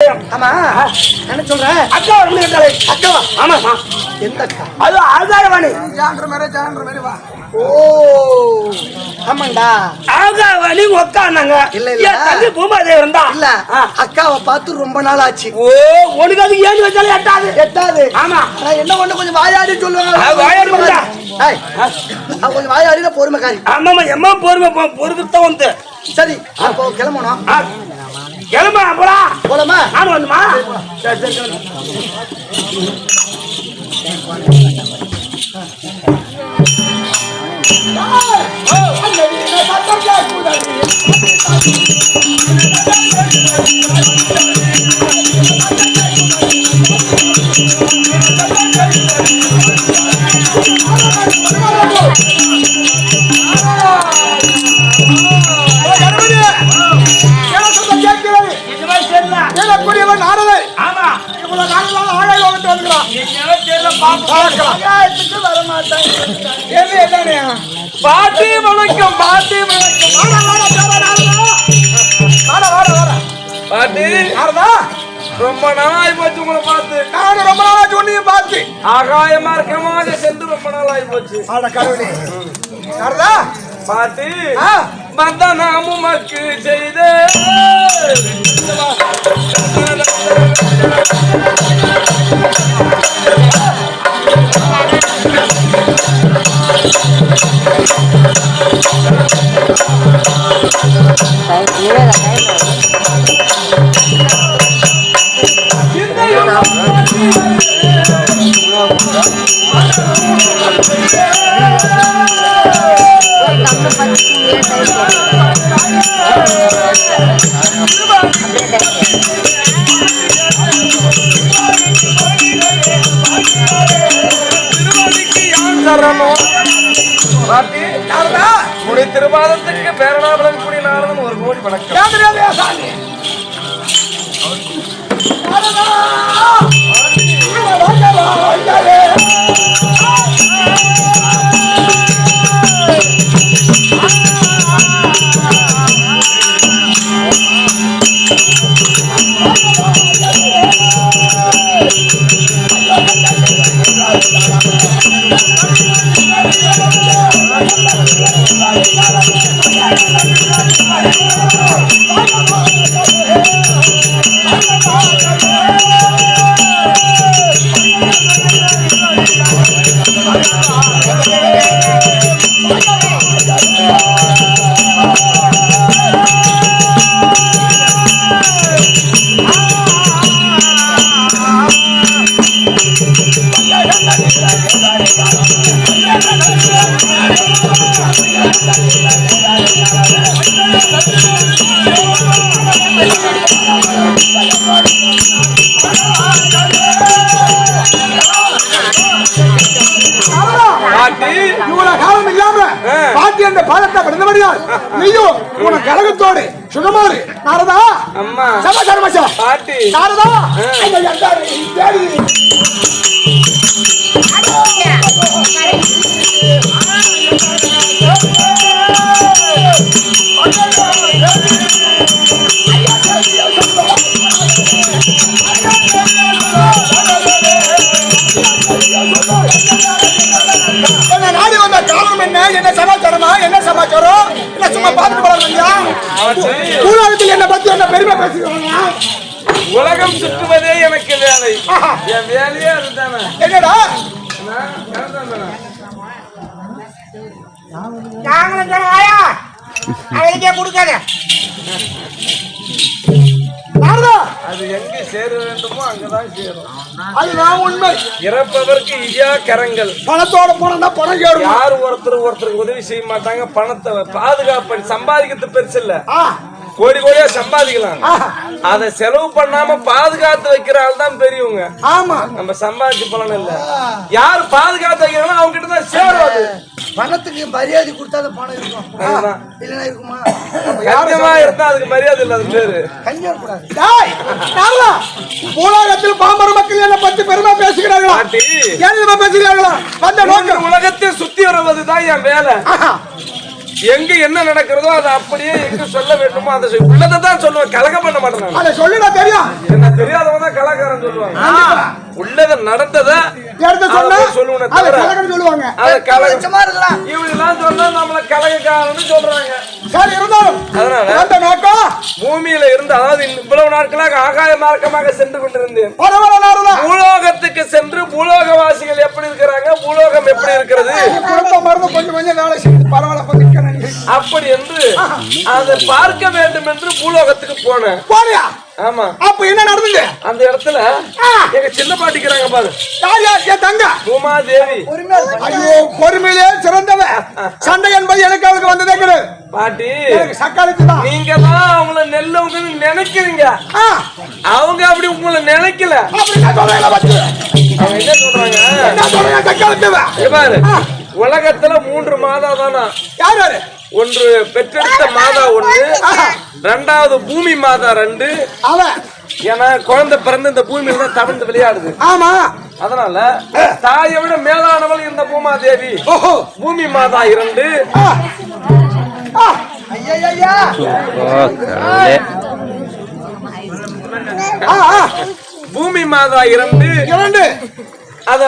ஆகாயம். ஆமா என்ன சொல்ற? அக்கா வந்து அக்காவா? ஆமாமா. எந்த அக்கா? அது ஆகாயவாணி. ஜான்ற மாதிரி வா. ஓ ஆமாண்டா. ஆகாயவாணி உக்காந்தாங்க. இல்ல இல்ல தம்பி பூமாதேவி இருந்தா. இல்ல அக்காவை பார்த்து ரொம்ப நாள் ஆச்சு. ஓ உனக்கு அது ஏன் வச்சாலும் எட்டாது. எட்டாது. ஆமா. என்ன ஒண்ணு கொஞ்சம் வாயாடி சொல்லுவாங்க. வாயாடி வந்தா. கொஞ்சம் வாயாடினா பொறுமைக்காரி. ஆமாமா எம்மா பொறுமைத்தான் வந்து. சரி அப்போ கிளம்பணும். கிளம்பா போலாம். போலாமா? நானும் வந்துமா? சரி சரி. பாட்டி வணக்கம். பாட்டி பாட்டி ரொம்ப நாளாய் போச்சு உங்களை பார்த்து. நானும் ரொம்ப நாளாச்சு ஒன்னைய பார்த்து. ஆகாய மார்க்கமாக சென்று ரொம்ப நாளாய் போச்சு. பாட்டி வந்த நாமும் மக்கு செய்த திருவாதத்துக்கு பேரணாபலன் கூடிய நாரதன் ஒரு கோடி வணக்கம். பாட்டி அந்த பாதத்தை பிறந்தபடியால் நீயும் உன கழகத்தோடு சுகமாறு நாரதா. அம்மா சமாச்சாரம் மச்சா. பாட்டி நாரதா நாடி வந்த காரணம் என்ன? என்ன சமாச்சாரமா? என்ன சமாச்சாரம்? என்ன சும்மா பார்த்துட்டு போறாங்க? கூடாரத்தில் என்ன பத்தி என்ன பெருமை பேசுகிறாங்க? உலகம் சுற்றுவதே எனக்கு வேலை. என் வேலையே அதுதானே. என்னடா கொடுக்காத. அது எங்க சேர வேண்டுமோ அங்கதான் சேரும். அதுதான் உண்மை. இறப்பதற்கு ஐயா கரங்கள். பணத்தோட போனா பணம் சேரும். யாரும் ஒருத்தருக்கு உதவி செய்ய மாட்டாங்க. பணத்தை பாதுகாப்பு சம்பாதிக்கிறது பெருசு இல்ல. கோடி கோடியா சம்பாதிக்கலாம். அதை செலவு பண்ணாம பாதுகாத்து வைக்கிற ஆள் தான் பெரியவங்க. ஆமா நம்ம சம்பாதிச்சு பலன் இல்ல. யாரு பாதுகாத்து வைக்கிறாங்களோ அவங்க கிட்ட தான் சேரும். பணத்துக்கு மரியாதை கொடுத்தா பணம் இருக்கும். இல்லைன்னா இருக்குமா? யாருமா இருந்தா அதுக்கு மரியாதை இல்ல. அது பேரு கஞ்சர் கூடாது. உலகத்தில் பாமர மக்கள் என்ன பத்தி பெருமை பேசுகிறார்களா? பேசுகிறார்களா? வந்த நோக்கம் உலகத்தை சுத்தி வருவதுதான் என் வேலை. எங்க என்ன நடக்கிறதோ அதை அப்படியே எங்க சொல்ல வேண்டுமோ அதை உள்ளதை தான் சொல்லுவேன். கலகம் பண்ண மாட்டேன். அதை சொல்லுடா தெரியும். என்ன தெரியாதவங்க தான் கலாக்காரன் சொல்லுவாங்க. உள்ளத நடந்தத எடுத்து சொன்னா சொல்லுவேன். அதை கலகம் சொல்லுவாங்க. அதை கலகமா இருக்கலாம். இவங்கெல்லாம் சொன்னா நம்மள கலகக்காரன்னு சொல்றாங்க. சரி இருந்தாலும் அதனால அந்த நோக்கம் பூமியில இருந்து அதாவது இவ்வளவு நாட்களாக ஆகாய மார்க்கமாக சென்று கொண்டிருந்தேன். பரவாயில்ல பூலோகத்துக்கு சென்று பூலோகவாசிகள் எப்படி இருக்கிறாங்க, பூலோகம் எப்படி இருக்கிறது மருந்து கொஞ்சம் கொஞ்சம் வேலை செய்து பரவாயில்ல அப்படி என்று அதை பார்க்க வேண்டும் என்று பூலோகத்துக்கு போனேன். போனியா? ஆமா. அப்ப என்ன நடந்தது அந்த இடத்துல? எங்க சின்ன பாட்டிக்கிறாங்க பாரு. தங்க பூமாதேவி. ஐயோ பொறுமையிலே சிறந்தவ. சண்டை என்பது எனக்கு அவளுக்கு வந்ததே கிடையாது பாட்டி. சக்காலத்துதான் நீங்க தான் அவங்கள நெல்லவங்க நினைக்கிறீங்க. அவங்க அப்படி உங்களை நினைக்கல. அவங்க என்ன சொல்றாங்க பாரு, உலகத்துல 3 மாதா தானா? யாரு? ஒன்று பெற்றெடுத்த மாதா 1, ரெண்டாவது பூமி மாதா 2. ஏன்னா குழந்தை பிறந்து இந்த பூமியில தான் தவழ்ந்து விளையாடுது. ஆமா. அதனால தாயை விட மேலானவள் இந்த பூமாதேவி. பூமி மாதா 2. பூமி மாதா 2. அத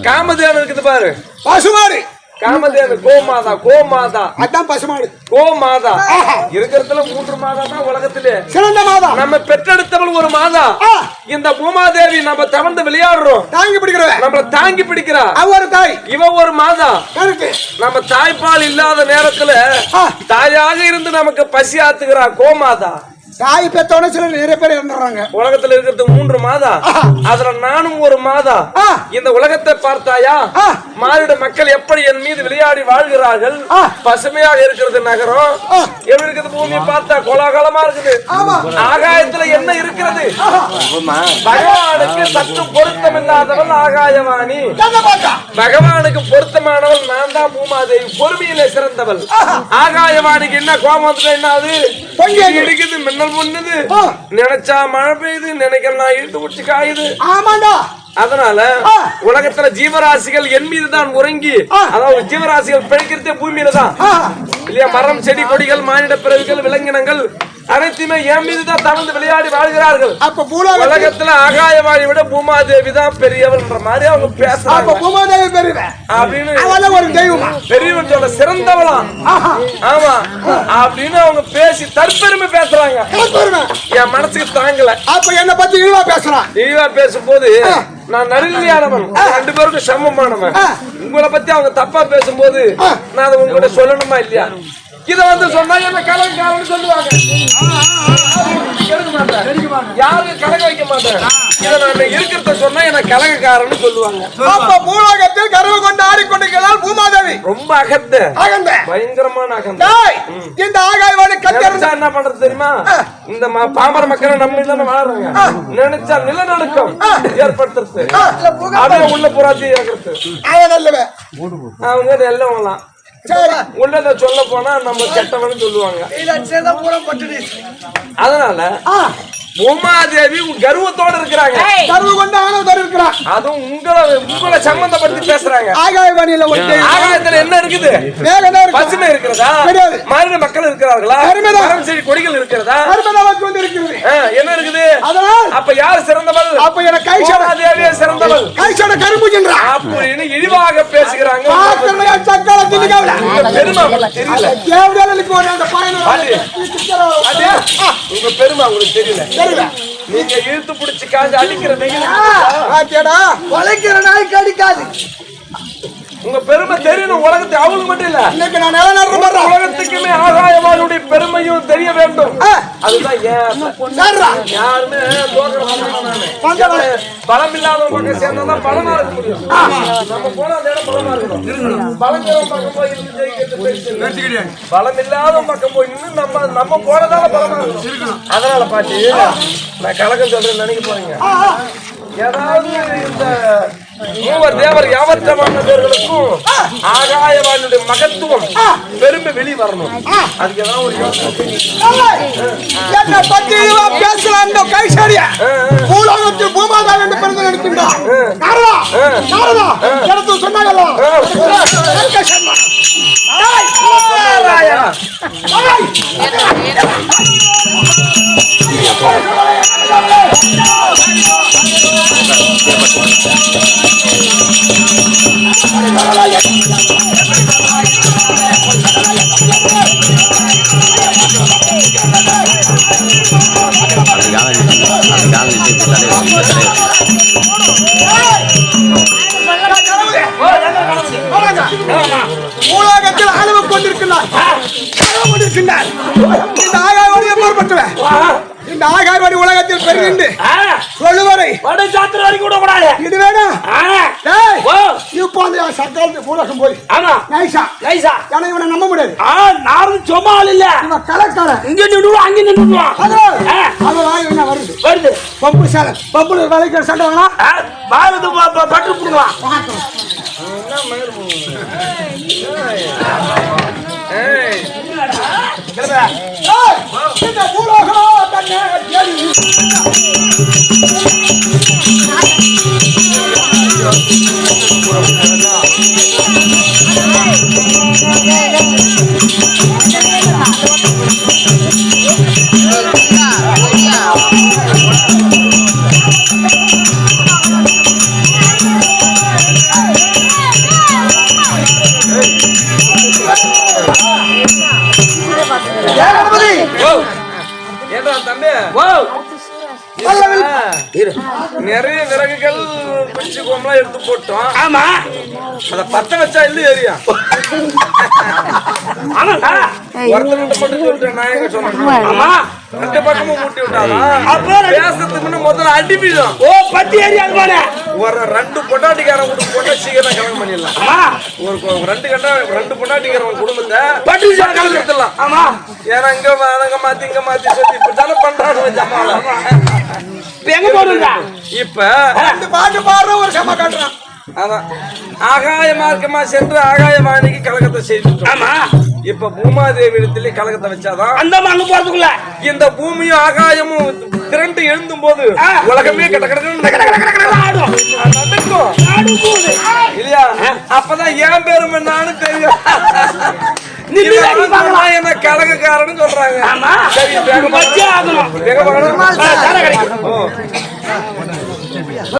காமதேவன் இருக்குது பாரு, பசுமாடு. காமதேவன் கோமாதா அதான் பசுமாடு கோமாதா இருக்கிறதுல 3 மாதா தான் உலகத்திலே சிறந்த மாதா. நம்ம பெற்றெடுத்தவள் ஒரு மாதா. இந்த பூமாதேவி நம்ம தவழ்ந்து விளையாடுறோம், தாங்கி பிடிக்கிறவ, நம்மள தாங்கி பிடிக்கிறா. ஒரு தாய், இவ ஒரு மாதா. நம்ம தாய்ப்பால் இல்லாத நேரத்துல தாயாக இருந்து நமக்கு பசி ஆத்துக்கிறா கோமாதா. தாய் பெத்தோட சில நிறைய பேர் இறந்துறாங்க. உலகத்துல இருக்கிறது 3 மாதா. அதுல நானும் ஒரு மாதா. இந்த உலகத்தை பார்த்தாயா? மானிட மக்கள் எப்படி என் மீது விளையாடி வாழ்கிறார்கள். பசுமையாக இருக்கிறது நகரம். எப்படி இருக்குது பூமி பார்த்தா கோலாகலமா இருக்குது. ஆகாயத்துல என்ன இருக்கிறது? பகவானுக்கு சற்று பொருத்தம் இல்லாதவள் ஆகாயவாணி. பகவானுக்கு பொருத்தமானவள் நான் தான் பூமாதேவி, பொறுமையிலே சிறந்தவள். ஆகாயவாணிக்கு என்ன கோபம் வந்துட்டா என்ன அது இருக்குது, மின்னல் முன்னது, நினைச்சா மழை பெய்யுது, நினைக்கலாம் இழுத்து உச்சி காயுது. ஆமாண்டா. அதனால உலகத்துல ஜீவராசிகள் என் மீது தான் உறங்கி, அதாவது ஜீவராசிகள் பிழைக்கிறதே பூமியில தான் இல்லையா? மரம் செடி கொடிகள் மானிட பிறவிகள் விலங்கினங்கள் அனைத்துமே என் மீது தான் தவழ்ந்து விளையாடி வாழ்கிறார்கள். அப்ப உலகத்துல ஆகாயவாணி விட பூமாதேவி தான் பெரியவள்ன்ற மாதிரி அவங்க பேசுறாங்க. பூமாதேவி பெரியவ அப்படின்னு ஒரு தெய்வம் பெரியவன் சொல்ல சிறந்தவளாம். ஆமா அப்படின்னு அவங்க பேசி தற்பெருமை பேசுறாங்க. என் மனசுக்கு தாங்கல. அப்ப என்ன பத்தி இழிவா பேசுறான். இழிவா பேசும்போது நான் நடுநிலையானவன், 2 பேருக்கும் சமமானவன். உங்களை பத்தி அவங்க தப்பா பேசும்போது நான் அதை உங்ககிட்ட சொல்லணுமா இல்லையா? இத வந்து சொன்னா என்ன கலகக்காரன்னு சொல்லுவாங்க. யாரும் கலக வைக்க மாட்டேன். இதை நான் இருக்கிறத சொன்னா என்ன கலகக்காரன்னு சொல்லுவாங்க. அப்ப பூலோகத்தில் கருவு கொண்டு ஆடிக்கொண்டிருக்கிறாள் பூமாதேவி. ரொம்ப அகந்த பயங்கரமான அகந்த. இந்த ஆகாயவாணி கத்தரிச்சா என்ன பண்றது தெரியுமா? இந்த பாமர மக்களை நம்ம தானே வாழறாங்க. நினைச்சா நிலநடுக்கம் ஏற்படுத்துறது, அப்படியே உள்ள புறாத்தி ஏற்கிறது. அவங்க நல்லவங்களாம். உள்ளத சொல்ல போனா நம்ம கெட்டவன்னு சொல்லுவாங்க. அதனால பூமாதேவி கர்வத்தோட இருக்கிறாங்க. கர்வம் கொண்டு ஆணவத்தோட இருக்கிறாங்க. அதுவும் உங்களை சம்பந்தப்படுத்தி பேசுறாங்க. ஆகாயவாணியில ஆகாயத்துல என்ன இருக்குது? பசுமை இருக்கிறதா? மாநில மக்கள் இருக்கிறார்களா? மரம் செடி கொடிகள் இருக்கிறதா? என்ன இருக்குது? அப்ப யார் சிறந்தவள்? அப்ப எனக்கு கைசோட சிறந்தவள், கைசோட கரும்புகின்றா அப்படின்னு இழிவாக பேசுகிறாங்க. பெருமா தெரியல. உங்க பெருமா உங்களுக்கு தெரியல. நீங்க இழுத்து பிடிச்சு காஞ்சு அடிக்கிற வளைக்கிற நாய்க்கு அடிக்காது. உங்க பெருமை தெரியணும் உலகத்தை. அவங்களுக்கு மட்டும் இல்ல, இன்னைக்கு நான் நிலநடுற உலகத்துக்குமே ஆகாயவானுடைய பெருமையும் தெரிய வேண்டும். அதுதான் யாருமே பலம் இல்லாதவங்க சேர்ந்தாதான் பலமா இருக்க முடியும். நம்ம போனா அந்த இடம் பலமா இருக்கணும். பலங்கிற பக்கம் போய் பலம் இல்லாத பக்கம் போய் நின்று நம்ம போனதால பலமா இருக்கணும். அதனால பாட்டி நான் கலக்கம் சொல்றேன் நினைக்க போறீங்க. ஏதாவது இந்த மூவர் தேவர் யாவற்றமான பேர்களுக்கும் ஆகாயவானுடைய மகத்துவம் பெருமை வெளி வரணும். அதுக்கு ஏதாவது ஒரு யோசனை பேசலாம். கைசாரியா பூலோகத்தில் பூமாதா என்று பிறந்து நினைக்கின்றார். சொன்னாங்க கொண்டிருக்கிறார் இந்த ஆகாயவாடி எப்பேற்பட்டவன் இந்த ஆகாயவாடி உலகத்தில் பெறுகின்ற சொல்லுவரை இது வேணும் இப்போ அந்த சக்காலத்து பூலகம் போய் நைசா ஏன்னா இவனை நம்ப முடியாது இவன் கலக்காரன் இங்க நின்றுடுவான் அங்க நின்றுடுவான் அது வாய் என்ன வருது பம்பு சேலை பம்பு வேலைக்கு சண்டை வாங்கினா பாரத பட்டு கொடுக்கலாம் இந்த பூலகம் தன்னை தேடி நிறைய விறகுகள் பிடிச்சு கோமலாம் எடுத்து போட்டோம். ஆமா அத பத்த வச்சா இல்ல ஏரியா ஒருத்தர் மட்டும் சொல்லிட்டேன் நான் எங்க சொன்னேன். ஆமா ரெண்டு பக்கமும் மூட்டி விட்டாதான் பேசுறதுக்கு முன்ன முதல்ல அடிப்பிடும். ஓ பத்தி ஏரியா போன ஒரு ரெண்டு பொண்டாட்டிக்காரன் குடும்பம் போட்டா சீக்கிரம் கல்யாணம் பண்ணிடலாம். ஒரு ரெண்டு பொண்டாட்டிக்காரன் குடும்பத்தை பட்டு கல்யாணம் எடுத்துடலாம். ஆமா ஏன்னா இங்க மாத்தி இங்க மாத்தி சொல்லி இப்படித்தானே பண்றானு ஜமால எங்க போடுங்க இப்ப இந்த பாட்டு பாடுற ஒரு சம காட்டுறான். அதான் ஆகாய மார்க்கமா சென்று ஆகாயவாணிக்கு கலகத்தை செய்துட்டோம். ஆமா இப்ப பூமாதேவி இடத்துல கலகத்தை வச்சாதான் அந்த அங்க போறதுக்குள்ள இந்த பூமியும் ஆகாயமும் திரண்டு எழுந்தும் போது உலகமே நடக்கும் இல்லையா? அப்பதான் ஏன் பெருமை நானும் தெரியும். என்ன கலகக்காரன்னு சொல்றாங்க. ஆமா சரி வச்சே ஆகணும். வேக